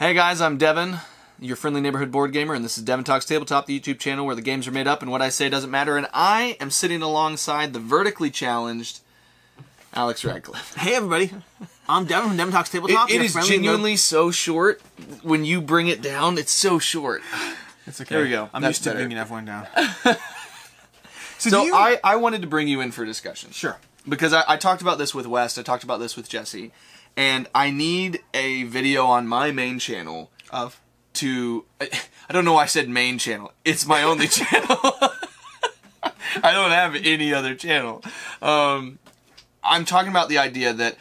Hey guys, I'm Devin, your friendly neighborhood board gamer, and this is Devin Talks Tabletop, the YouTube channel where the games are made up and what I say doesn't matter, and I am sitting alongside the vertically challenged Alex Radcliffe. Hey everybody, I'm Devin from Devin Talks Tabletop. It is genuinely so short. When you bring it down, it's so short. It's okay. There we go. I'm used to bringing everyone down. So I wanted to bring you in for discussion. Sure. Because I talked about this with West, I talked about this with Jesse, and I need a video on my main channel Of? I don't know why I said main channel. It's my only channel. I don't have any other channel. I'm talking about the idea that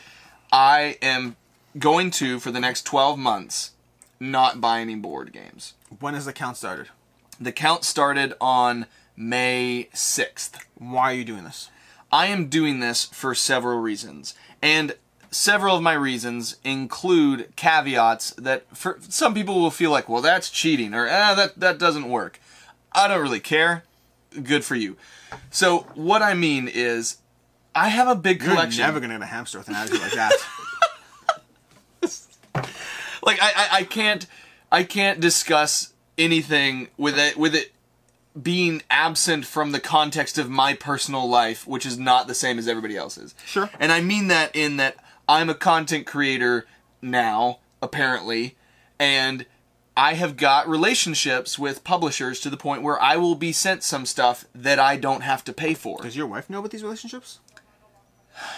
I am going to, for the next 12 months, not buy any board games. When has the count started? The count started on May 6th. Why are you doing this? I am doing this for several reasons. And several of my reasons include caveats that for some people will feel like, well, that's cheating, or that doesn't work. I don't really care. Good for you. So what I mean is, I have a big collection. You're never going to get a hamster with an attitude like that. Like I can't discuss anything with it being absent from the context of my personal life, which is not the same as everybody else's. Sure. And I mean that in that I'm a content creator now, apparently, and I have got relationships with publishers to the point where I will be sent some stuff that I don't have to pay for. Does your wife know about these relationships?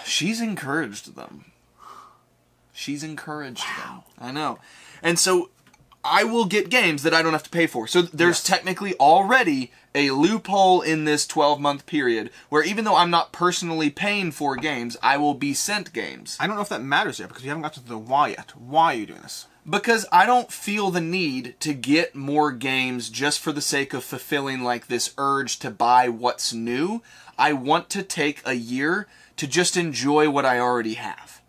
She's encouraged them. She's encouraged them. I know. And so I will get games that I don't have to pay for. So there's technically already a loophole in this 12-month period where even though I'm not personally paying for games, I will be sent games. I don't know if that matters yet because you haven't got to the why yet. Why are you doing this? Because I don't feel the need to get more games just for the sake of fulfilling like this urge to buy what's new. I want to take a year to just enjoy what I already have.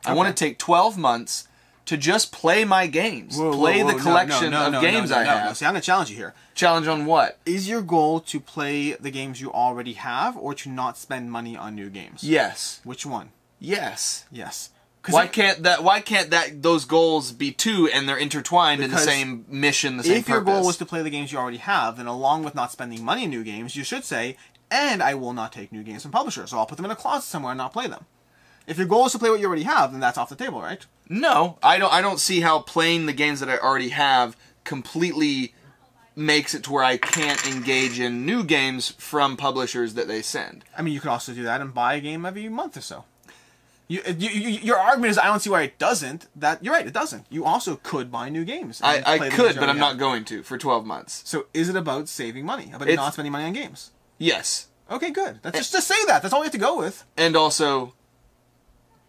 I want to take 12 months to just play my games. Play the collection of games I have. See, I'm going to challenge you here. Challenge on what? Is your goal to play the games you already have or to not spend money on new games? Yes. Which one? Yes. Yes. Why can't those goals be two and they're intertwined in the same mission, the same purpose? If your goal was to play the games you already have, then along with not spending money on new games, you should say, and I will not take new games from publishers, so I'll put them in a closet somewhere and not play them. If your goal is to play what you already have, then that's off the table, right? No, I don't see how playing the games that I already have completely makes it to where I can't engage in new games from publishers that they send. I mean, you could also do that and buy a game every month or so. Your argument is, I don't see why it doesn't. You're right, it doesn't. You also could buy new games. I could, but I'm not going to for 12 months. So is it about saving money? About not spending money on games? Yes. Okay, good. Just say that. That's all we have to go with. And also,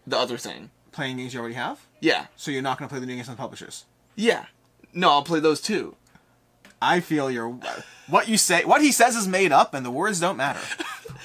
the other thing. Playing games you already have? Yeah. So you're not going to play the new games from the publishers? Yeah. No, I'll play those too. I feel what he says is made up, and the words don't matter.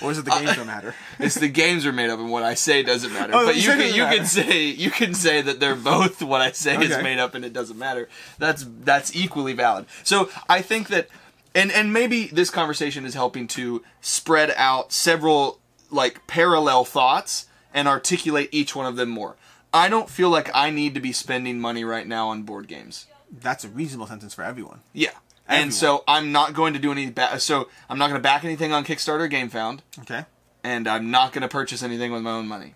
Or is it the games don't matter? It's the games are made up, and what I say doesn't matter. But you can say that they're both what I say is made up, and it doesn't matter. That's equally valid. So I think that, and maybe this conversation is helping to spread out several like parallel thoughts and articulate each one of them more. I don't feel like I need to be spending money right now on board games. That's a reasonable sentence for everyone. Yeah. And so I'm not going to do any. So I'm not going to back anything on Kickstarter or GameFound. Okay. And I'm not going to purchase anything with my own money.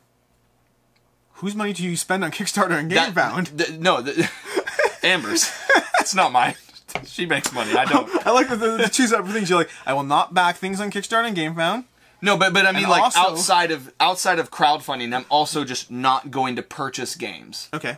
Whose money do you spend on Kickstarter and GameFound? Amber's. It's not mine. She makes money. I don't. I like the choose up things. You're like, I will not back things on Kickstarter and GameFound. No, but I mean, like also, outside of crowdfunding, I'm also just not going to purchase games. Okay.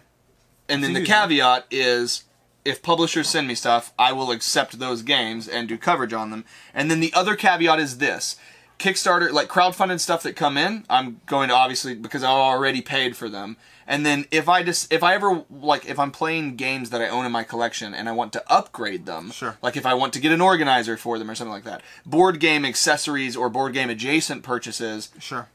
And then the caveat is, if publishers send me stuff, I will accept those games and do coverage on them. And then the other caveat is this. Kickstarter, like crowdfunded stuff that come in, I'm going to obviously, because I already paid for them. And then if I'm playing games that I own in my collection and I want to upgrade them, sure. Like if I want to get an organizer for them or something like that, board game accessories or board game adjacent purchases, sure.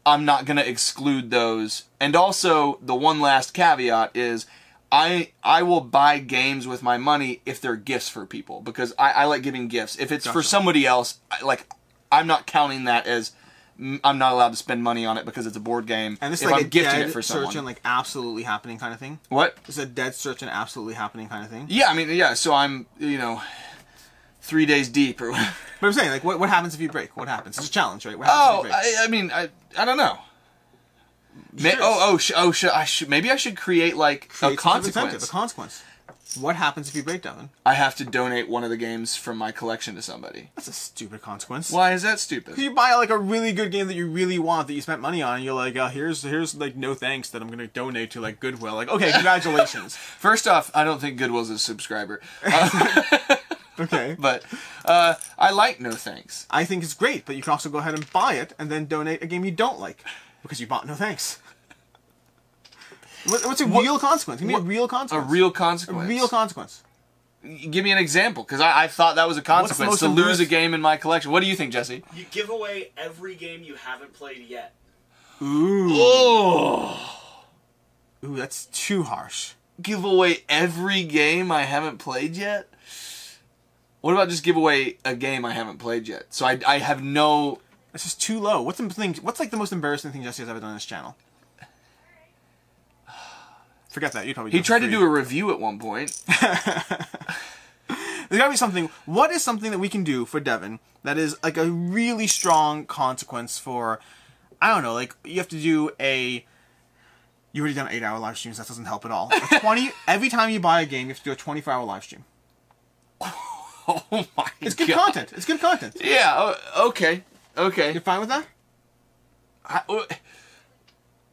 I'm not going to exclude those. And also, the one last caveat is, I will buy games with my money if they're gifts for people, because I like giving gifts. If it's for somebody else, I'm not counting that as I'm not allowed to spend money on it because it's a board game. And this if is like I'm a gifting dead it for search someone. and like absolutely happening kind of thing. What? It's a dead search and absolutely happening kind of thing. Yeah, I mean, yeah. So I'm, 3 days deep or whatever. But I'm saying, like, what happens if you break? What happens? It's a challenge, right? What happens if you break? I don't know. Maybe I should create like a consequence. A consequence. What happens if you break, Devin? I have to donate one of the games from my collection to somebody. That's a stupid consequence. Why is that stupid? You buy like a really good game that you really want that you spent money on, and you're like, here's like no thanks that I'm gonna donate to like Goodwill. Like, okay, congratulations. First off, I don't think Goodwill's a subscriber. Okay. But I like no thanks. I think it's great, but you can also go ahead and buy it and then donate a game you don't like because you bought no thanks. What's a real consequence? Give me a real consequence. A real consequence. A real consequence. Give me an example, because I thought that was a consequence to lose a game in my collection. What do you think, Jesse? You give away every game you haven't played yet. Ooh. Oh. Ooh, that's too harsh. Give away every game I haven't played yet? What about just give away a game I haven't played yet? So I have no... That's just too low. What's like the most embarrassing thing Jesse has ever done on this channel? Forget that. You probably. He tried to do a review at one point. There's gotta be something. What is something that we can do for Devin that is like a really strong consequence for? I don't know. Like you have to do a. You already done 8-hour live streams. That doesn't help at all. 20. Every time you buy a game, you have to do a 24-hour live stream. Oh my god! It's good content. It's good content. Yeah. Okay. Okay. You're fine with that?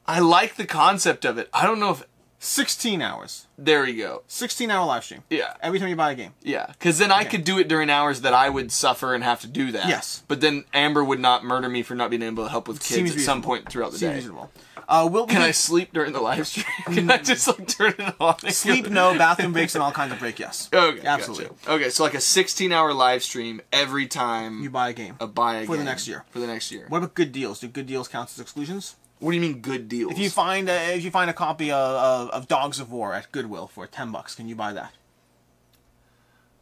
I like the concept of it. I don't know if 16 hours. There you go. 16-hour live stream. Yeah. Every time you buy a game. Yeah, because then I could do it during hours that I would suffer and have to do that. Yes. But then Amber would not murder me for not being able to help with kids at some point throughout the day. Reasonable. Can I sleep during the live stream? Can I just like turn it on? Sleep, no. Bathroom breaks and all kinds of break, yes. Okay, absolutely. Gotcha. Okay, so like a 16-hour live stream every time you buy a game. For the next year. For the next year. What about good deals? Do good deals count as exclusions? What do you mean good deals? If you find a copy of Dogs of War at Goodwill for $10, can you buy that?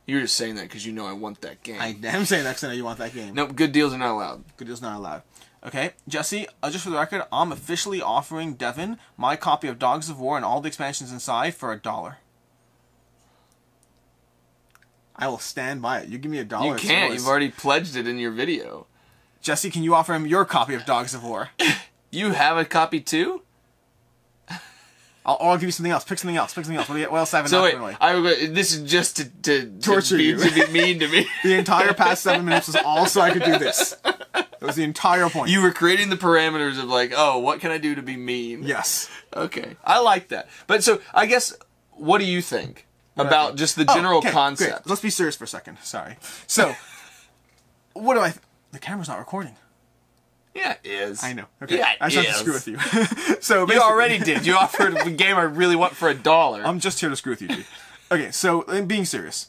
You're just saying that because you know I want that game. I am saying that because I know you want that game. No, good deals are not allowed. Good deals not allowed. Okay, Jesse, just for the record, I'm officially offering Devin my copy of Dogs of War and all the expansions inside for $1. I will stand by it. You give me $1. You can't. You've already pledged it in your video. Jesse, can you offer him your copy of Dogs of War? You have a copy too? I'll give you something else. Pick something else. What else have I wait, this is just to torture you. To be mean to me. The entire past 7 minutes was all so I could do this. That was the entire point. You were creating the parameters of like, oh, what can I do to be mean? Yes. Okay. I like that. But so, I guess, what do you think about just the general concept? Great. Let's be serious for a second. Sorry. So, what do the camera's not recording. Yeah, it is. I know. Okay. Yeah, I just have to screw with you. So you already did. You offered a game I really want for $1. I'm just here to screw with you, dude. Okay, so being serious,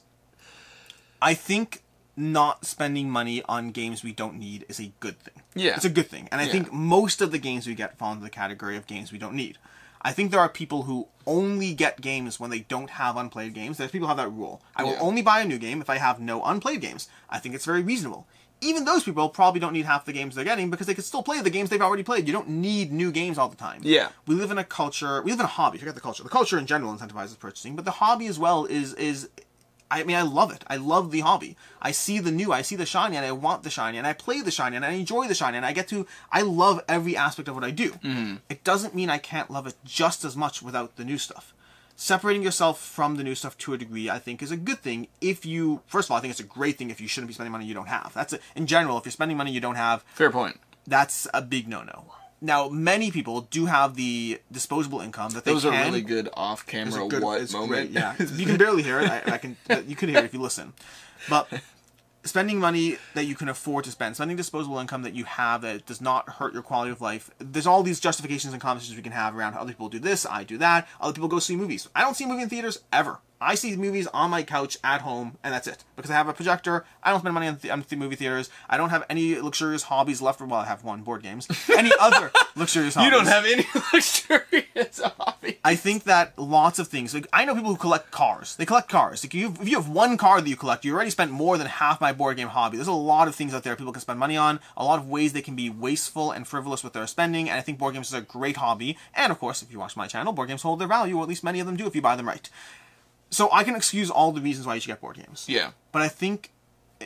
I think not spending money on games we don't need is a good thing. Yeah. It's a good thing. And I think most of the games we get fall into the category of games we don't need. I think there are people who only get games when they don't have unplayed games. There's people who have that rule. I will only buy a new game if I have no unplayed games. I think it's very reasonable. Even those people probably don't need half the games they're getting because they can still play the games they've already played. You don't need new games all the time. Yeah. We live in a culture, we live in a hobby, forget the culture. The culture in general incentivizes purchasing, but the hobby as well is I mean, I love it. I love the hobby. I see the new, I see the shiny, and I want the shiny, and I play the shiny, and I enjoy the shiny, and I love every aspect of what I do. Mm-hmm. It doesn't mean I can't love it just as much without the new stuff. Separating yourself from the new stuff to a degree, I think, is a good thing if you... First of all, I think it's a great thing if you shouldn't be spending money you don't have. In general, if you're spending money you don't have... Fair point. That's a big no-no. Now, many people do have the disposable income that they Those are really good off-camera moment. Great, yeah. You can barely hear it. You could hear it if you listen. But... spending money that you can afford to spending disposable income that you have that does not hurt your quality of life. There's all these justifications and conversations we can have around how other people do this, I do that, other people go see movies. I don't see a movie in theaters ever. I see movies on my couch at home, and that's it. Because I have a projector, I don't spend money on movie theaters, I don't have any luxurious hobbies left. Well, I have one, board games. Any other luxurious hobbies. You don't have any luxurious hobbies. I think that lots of things, like, I know people who collect cars. They collect cars. Like, if you have one car that you collect, you already spent more than half my board game hobby. There's a lot of things out there people can spend money on, a lot of ways they can be wasteful and frivolous with their spending, and I think board games is a great hobby. And of course, if you watch my channel, board games hold their value, or at least many of them do if you buy them right. So I can excuse all the reasons why you should get board games. Yeah. But I think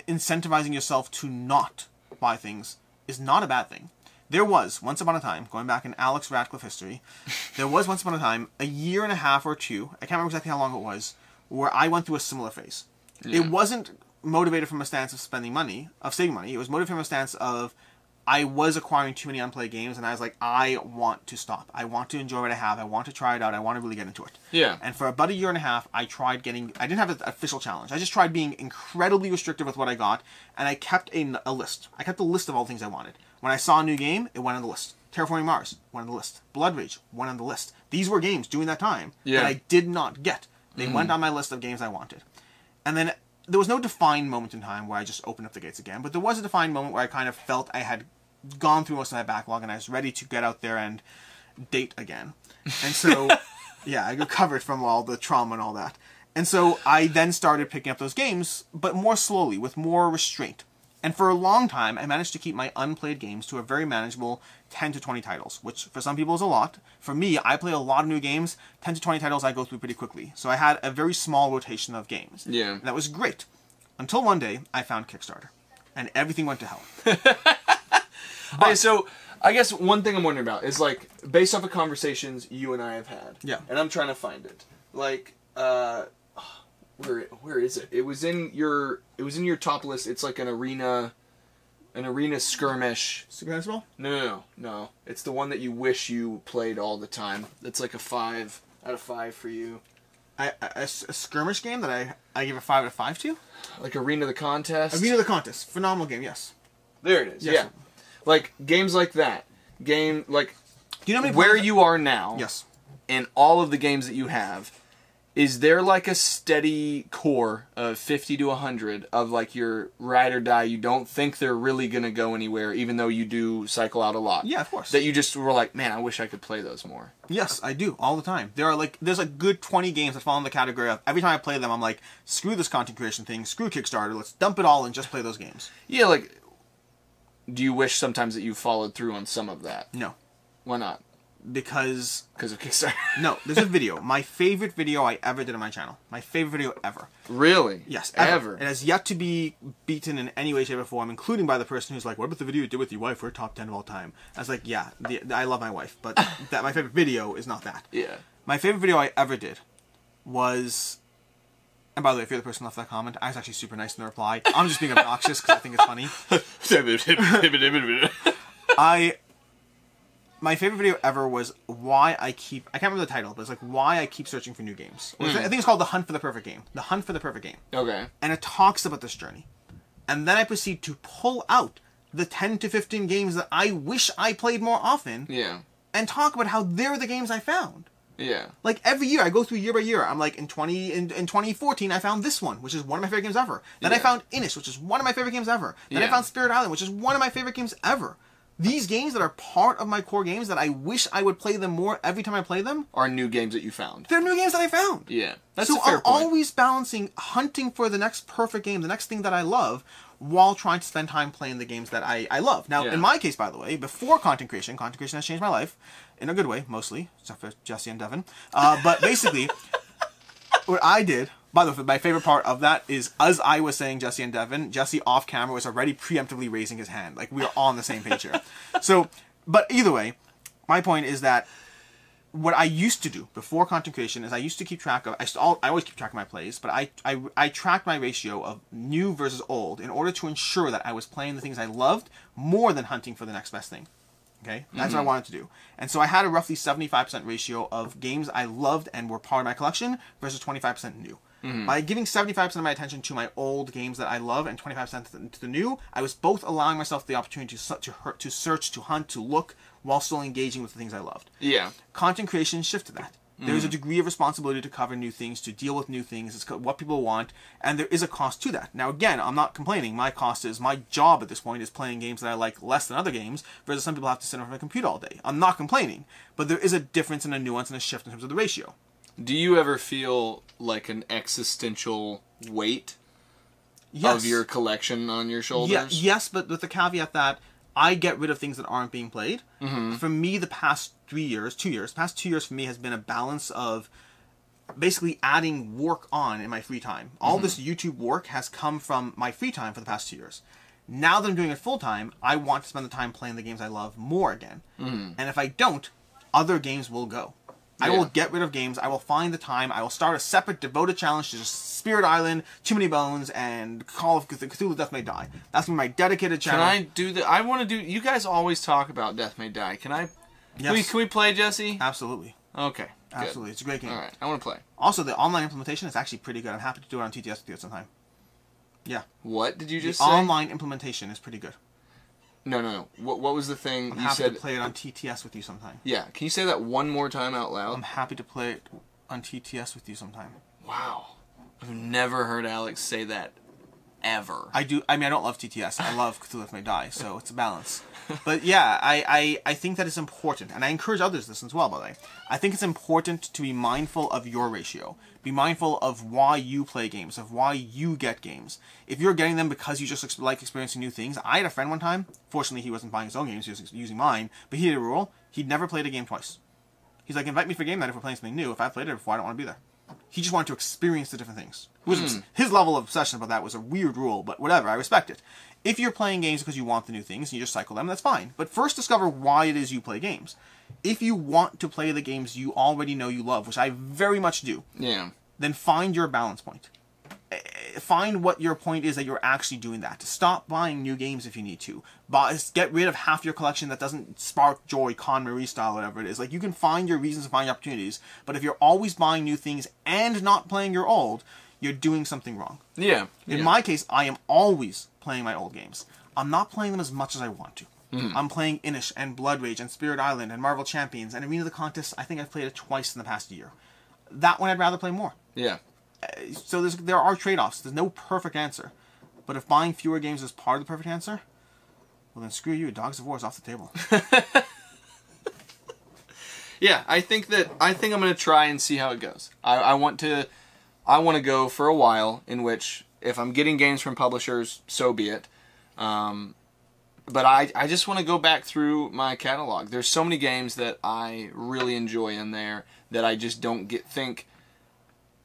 incentivizing yourself to not buy things is not a bad thing. There was, once upon a time, going back in Alex Radcliffe history, there was once upon a time, a year and a half or two, I can't remember exactly how long it was, where I went through a similar phase. Yeah. It wasn't motivated from a stance of spending money, of saving money. It was motivated from a stance of I was acquiring too many unplayed games, and I was like, I want to stop. I want to enjoy what I have. I want to try it out. I want to really get into it. Yeah. And for about a year and a half, I tried getting... I didn't have an official challenge. I just tried being incredibly restrictive with what I got, and I kept a list. I kept a list of all the things I wanted. When I saw a new game, it went on the list. Terraforming Mars went on the list. Blood Rage went on the list. These were games during that time that I did not get. They went on my list of games I wanted. And then there was no defined moment in time where I just opened up the gates again, but there was a defined moment where I kind of felt I had gone through most of my backlog and I was ready to get out there and date again. And so, yeah, I recovered from all the trauma and all that. And so I then started picking up those games, but more slowly, with more restraint. And for a long time, I managed to keep my unplayed games to a very manageable 10 to 20 titles, which for some people is a lot. For me, I play a lot of new games. 10 to 20 titles I go through pretty quickly. So I had a very small rotation of games. Yeah. And that was great. Until one day, I found Kickstarter. And everything went to hell. Okay, so I guess one thing I'm wondering about is, like, based off of conversations you and I have had. Yeah. And I'm trying to find it. Like, where is it? It was in your top list. It's like an arena skirmish. Super Basketball? No. It's the one that you wish you played all the time. It's like a 5 out of 5 for you. A skirmish game that I give a 5 out of 5 to? Like Arena the Contest? Arena the Contest. Phenomenal game, yes. There it is, yes. Yeah. Like, games like that. Game, like, do you know how many where you are now, yes, and all of the games that you have, is there, like, a steady core of 50 to 100 of, like, your ride or die? You don't think they're really going to go anywhere, even though you do cycle out a lot. Yeah, of course. That you just were like, man, I wish I could play those more. Yes, I do, all the time. There's a good 20 games that fall in the category of, every time I play them, I'm like, screw this content creation thing, screw Kickstarter, let's dump it all and just play those games. Yeah, like, do you wish sometimes that you followed through on some of that? No. Why not? Because of Kickstarter. No, there's a video. My favorite video I ever did on my channel. My favorite video ever. Really? Yes, ever. It has yet to be beaten in any way, shape, or form, including by the person who's like, what about the video you did with your wife? We're top 10 of all time. I was like, yeah, I love my wife, but my favorite video is not that. Yeah. My favorite video I ever did was... And by the way, if you're the person who left that comment, I was actually super nice in the reply. I'm just being obnoxious because I think it's funny. My favorite video ever was why I can't remember the title, but it's like why I keep searching for new games. I think it's called The Hunt for the Perfect Game. The Hunt for the Perfect Game. Okay. And it talks about this journey. And then I proceed to pull out the 10 to 15 games that I wish I played more often. Yeah. And talk about how they're the games I found. Yeah. Like, every year, I go through year by year. I'm like, in 2014, I found this one, which is one of my favorite games ever. Then I found Innis, which is one of my favorite games ever. Then I found Spirit Island, which is one of my favorite games ever. These games that are part of my core games that I wish I would play them more every time I play them... are new games that you found. They're new games that I found. Yeah. That's so a fair I'm point. always balancing hunting for the next perfect game, the next thing that I love, while trying to spend time playing the games that I love. Now, in my case, by the way, before content creation has changed my life. In a good way, mostly. Except for Jesse and Devin. But basically, what I did... By the way, my favorite part of that is, as I was saying Jesse and Devin, Jesse off camera was already preemptively raising his hand. Like, we are all on the same page here. So, but either way, my point is that what I used to do before content creation is I used to keep track of, I always keep track of my plays, but I tracked my ratio of new versus old in order to ensure that I was playing the things I loved more than hunting for the next best thing. Okay? That's what I wanted to do. And so I had a roughly 75% ratio of games I loved and were part of my collection versus 25% new. By giving 75% of my attention to my old games that I love and 25% to the new, I was both allowing myself the opportunity to search, to hunt, to look, while still engaging with the things I loved. Yeah. Content creation shifted that. There's a degree of responsibility to cover new things, to deal with new things. It's what people want, and there is a cost to that. Now, again, I'm not complaining. My cost is, my job at this point is playing games that I like less than other games, versus some people have to sit in front of a computer all day. I'm not complaining, but there is a difference and a nuance and a shift in terms of the ratio. Do you ever feel like an existential weight of your collection on your shoulders? Yes, but with the caveat that I get rid of things that aren't being played. For me, the past 2 years for me has been a balance of basically adding work on in my free time. All this YouTube work has come from my free time for the past 2 years. Now that I'm doing it full time, I want to spend the time playing the games I love more again. And if I don't, other games will go. I will get rid of games. I will find the time. I will start a separate devoted challenge to just Spirit Island, Too Many Bones, and Call of Cthulhu Death May Die. That's gonna be my dedicated channel. Can I do that? I want to do... You guys always talk about Death May Die. Can I... Yes. Can we play, Jesse? Absolutely. Okay. Absolutely. Good. It's a great game. All right. I want to play. Also, the online implementation is actually pretty good. I'm happy to do it on TTS with you sometime. Yeah. What did you just say? The online implementation is pretty good. No. What was the thing I'm you happy said? to play it on TTS with you sometime. Yeah. Can you say that one more time out loud? I'm happy to play it on TTS with you sometime. Wow. I've never heard Alex say that ever. I do. I mean, I don't love TTS. I love Cthulhu Death May Die, so it's a balance. But yeah, I think that is important, and I encourage others this as well, by the way. I think it's important to be mindful of your ratio. Be mindful of why you play games, of why you get games. If you're getting them because you just like experiencing new things. I had a friend one time, fortunately he wasn't buying his own games, he was using mine, but he had a rule, he'd never played a game twice. He's like, invite me for game night if we're playing something new. If I played it before, I don't want to be there. He just wanted to experience the different things. His level of obsession about that was a weird rule, but whatever, I respect it. If you're playing games because you want the new things, and you just cycle them, that's fine. But first discover why it is you play games. If you want to play the games you already know you love, which I very much do, then find your balance point. Find what your point is that you're actually doing that. Stop buying new games if you need to. Get rid of half your collection that doesn't spark joy, Con Marie style, whatever it is. Like, you can find your reasons and find your opportunities, but if you're always buying new things and not playing your old, you're doing something wrong. Yeah. In my case, I am always playing my old games. I'm not playing them as much as I want to. I'm playing Inish and Blood Rage and Spirit Island and Marvel Champions and Arena of the Contest. I think I've played it twice in the past year. That one I'd rather play more. Yeah. So there are trade-offs. There's no perfect answer. But if buying fewer games is part of the perfect answer, well then screw you. Dogs of War is off the table. Yeah, I think I'm going to try and see how it goes. I want to go for a while in which if I'm getting games from publishers, so be it. But I just want to go back through my catalog. There's so many games that I really enjoy in there that I just don't think...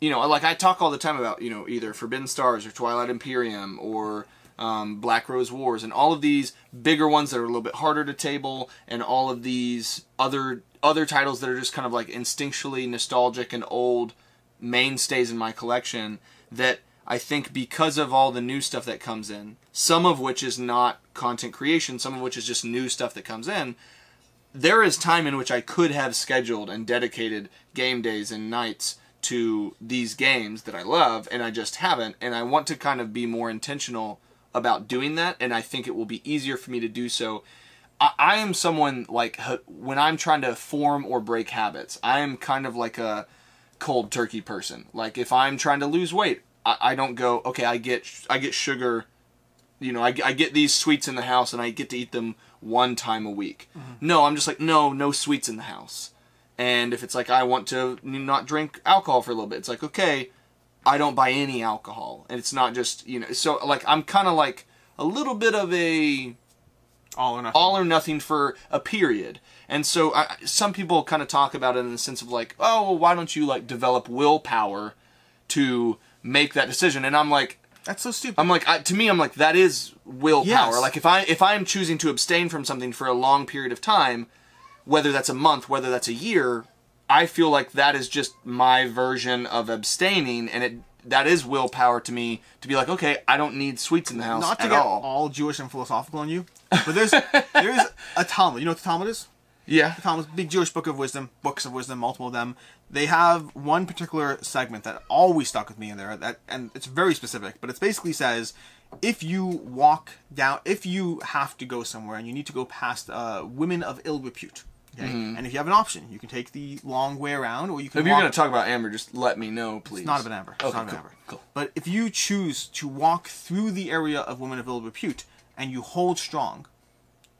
You know, like I talk all the time about, you know, either Forbidden Stars or Twilight Imperium or Black Rose Wars and all of these bigger ones that are a little bit harder to table and all of these other titles that are just kind of like instinctually nostalgic and old mainstays in my collection that I think because of all the new stuff that comes in, some of which is not content creation, some of which is just new stuff that comes in, there is time in which I could have scheduled and dedicated game days and nights to these games that I love, and I just haven't, and I want to kind of be more intentional about doing that, and I think it will be easier for me to do so. I am someone, like, when I'm trying to form or break habits, I am kind of like a cold turkey person. Like, if I'm trying to lose weight, I don't go, okay, I get sugar, you know, I get these sweets in the house, and I get to eat them one time a week. No, I'm just like, no sweets in the house. And if it's like, I want to not drink alcohol for a little bit, it's like, okay, I don't buy any alcohol. And it's not just, you know, so like, I'm kind of like a little bit of a all or nothing for a period. And so some people kind of talk about it in the sense of like, oh, well, why don't you like develop willpower to make that decision? And I'm like, that's so stupid. I'm like, to me, I'm like, that is willpower. Yes. Like if I'm choosing to abstain from something for a long period of time, whether that's a month, whether that's a year, I feel like that is just my version of abstaining, and that is willpower to me to be like, okay, I don't need sweets in the house Not to at get all Jewish and philosophical on you, but there's a Talmud. You know what the Talmud is? Yeah. The Talmud, big Jewish book of wisdom, books of wisdom, multiple of them. They have one particular segment that always stuck with me in there, and it's very specific, but it basically says, if you have to go somewhere and you need to go past women of ill repute, Okay? And if you have an option, you can take the long way around, or you can If you're going to talk about amber, just let me know, please. It's not an amber. It's okay, not an cool, amber. Cool. But if you choose to walk through the area of women of ill repute and you hold strong,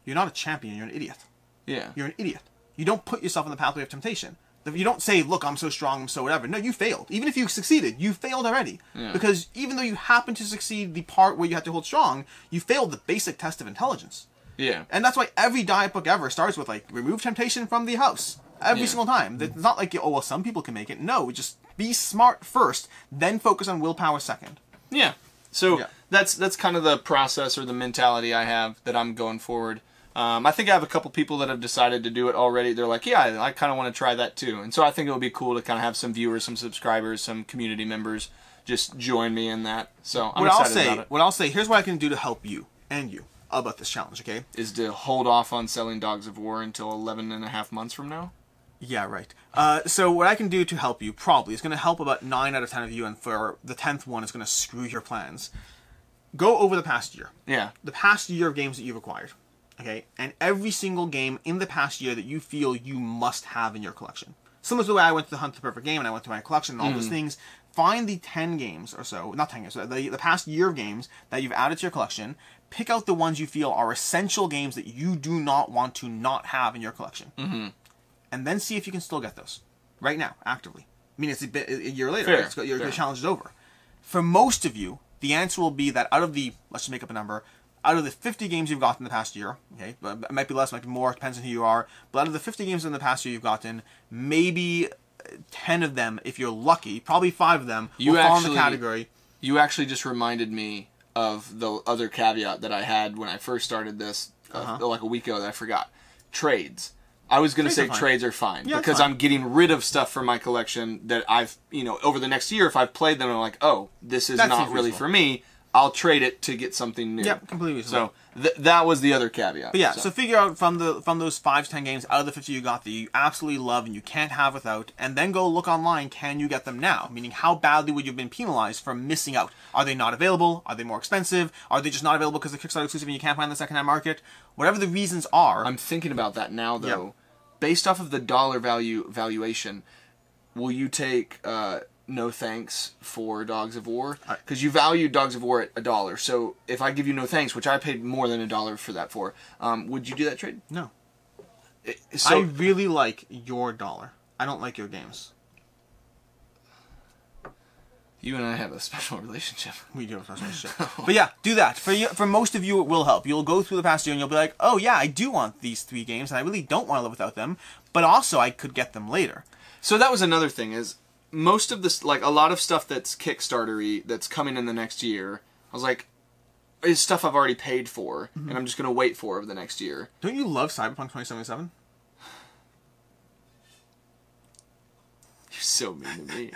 you're not a champion, you're an idiot. Yeah. You're an idiot. You don't put yourself in the pathway of temptation. You don't say, look, I'm so strong, I'm so whatever. No, you failed. Even if you succeeded, you failed already. Yeah. Because even though you happen to succeed the part where you have to hold strong, you failed the basic test of intelligence. Yeah. And that's why every diet book ever starts with, like, remove temptation from the house. Every single time. It's not like, oh, well, some people can make it. No, just be smart first, then focus on willpower second. Yeah. So that's kind of the process or the mentality I have that I'm going forward. I think I have a couple people that have decided to do it already. They're like, yeah, I kind of want to try that too. And so I think it would be cool to kind of have some viewers, some subscribers, some community members just join me in that. So I'm excited about it. What I'll say, here's what I can do to help you and you about this challenge, okay? Is to hold off on selling Dogs of War until 11 and a half months from now. Yeah, right. So what I can do to help you probably is going to help about 9 out of 10 of you, and for the 10th one is going to screw your plans. Go over the past year. Yeah. The past year of games that you've acquired. Okay, and every single game in the past year that you feel you must have in your collection. Similar to the way I went to hunt the perfect game and I went to my collection and all those things. Find the 10 games or so, not 10 games, the past year of games that you've added to your collection. Pick out the ones you feel are essential games that you do not want to not have in your collection. And then see if you can still get those. Right now, actively. I mean, it's a year later, right? Your challenge is over. For most of you, the answer will be that out of the, let's just make up a number, out of the 50 games you've gotten in the past year, okay, it might be less, might be more, depends on who you are, but out of the 50 games in the past year you've gotten, maybe 10 of them, if you're lucky, probably 5 of them, will fall in the category. You actually just reminded me of the other caveat that I had when I first started this, like a week ago that I forgot. Trades. I was going to say trades are fine, because I'm getting rid of stuff from my collection that I've, over the next year, if I've played them, I'm like, oh, this is not really for me. I'll trade it to get something new. Yep, completely reasonable. So that was the other caveat. But yeah, so figure out from those 5 to 10 games out of the 50 you got that you absolutely love and you can't have without, and then go look online, can you get them now? Meaning, how badly would you have been penalized for missing out? Are they not available? Are they more expensive? Are they just not available because they're Kickstarter exclusive and you can't find the secondhand market? Whatever the reasons are. I'm thinking about that now, though. Yep. Based off of the dollar valuation, will you take... no thanks for Dogs of War, because you value Dogs of War at $1. So if I give you no thanks, which I paid more than $1 for that would you do that trade? No. I really like your dollar. I don't like your games. You and I have a special relationship. We do have a special relationship. But yeah, do that. For most of you, it will help. You'll go through the past year and you'll be like, oh yeah, I do want these 3 games, and I really don't want to live without them, but also I could get them later. So that was another thing, is most of this, like a lot of stuff that's Kickstarter-y, that's coming in the next year, I was like, is stuff I've already paid for, and I'm just going to wait for over the next year. Don't you love Cyberpunk 2077? You're so mean to me.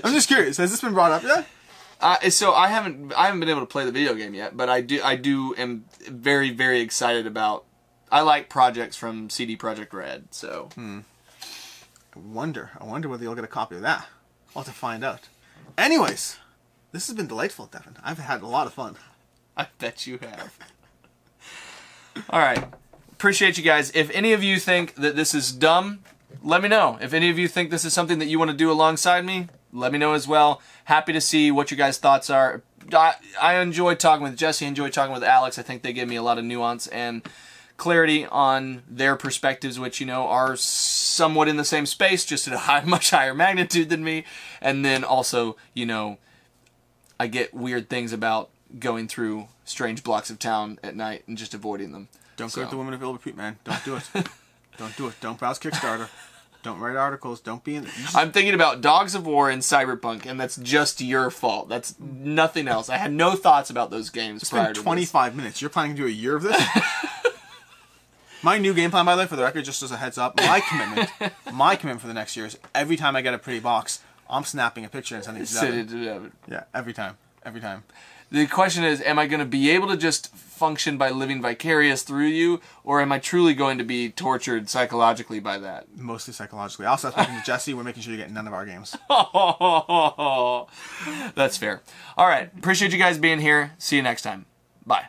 I'm just curious. Has this been brought up yet? So I haven't been able to play the video game yet, but I am very, very excited about. I like projects from CD Projekt Red, so. I wonder whether you'll get a copy of that. I'll have to find out. Anyways, this has been delightful, Devin. I've had a lot of fun. I bet you have. All right. Appreciate you guys. If any of you think that this is dumb, let me know. If any of you think this is something that you want to do alongside me, let me know as well. Happy to see what your guys' thoughts are. I enjoyed talking with Jesse, enjoyed talking with Alex. I think they give me a lot of nuance and clarity on their perspectives, which, are somewhat in the same space, just at a much higher magnitude than me. And then also, I get weird things about going through strange blocks of town at night and just avoiding them. Don't go to the Women of Ill Repute, man. Don't do it. Don't do it. Don't browse Kickstarter. Don't write articles. Don't be in... I'm thinking about Dogs of War and Cyberpunk, and that's just your fault. That's nothing else. I had no thoughts about those games prior to this. It's been 25 minutes. You're planning to do a year of this? My new game plan, by the way, for the record, just as a heads up, my commitment for the next year is every time I get a pretty box, I'm snapping a picture and sending it to Devin. Yeah, every time. Every time. The question is, am I going to be able to just function by living vicarious through you, or am I truly going to be tortured psychologically by that? Mostly psychologically. I also have spoken to Jesse. We're making sure you get none of our games. That's fair. All right. Appreciate you guys being here. See you next time. Bye.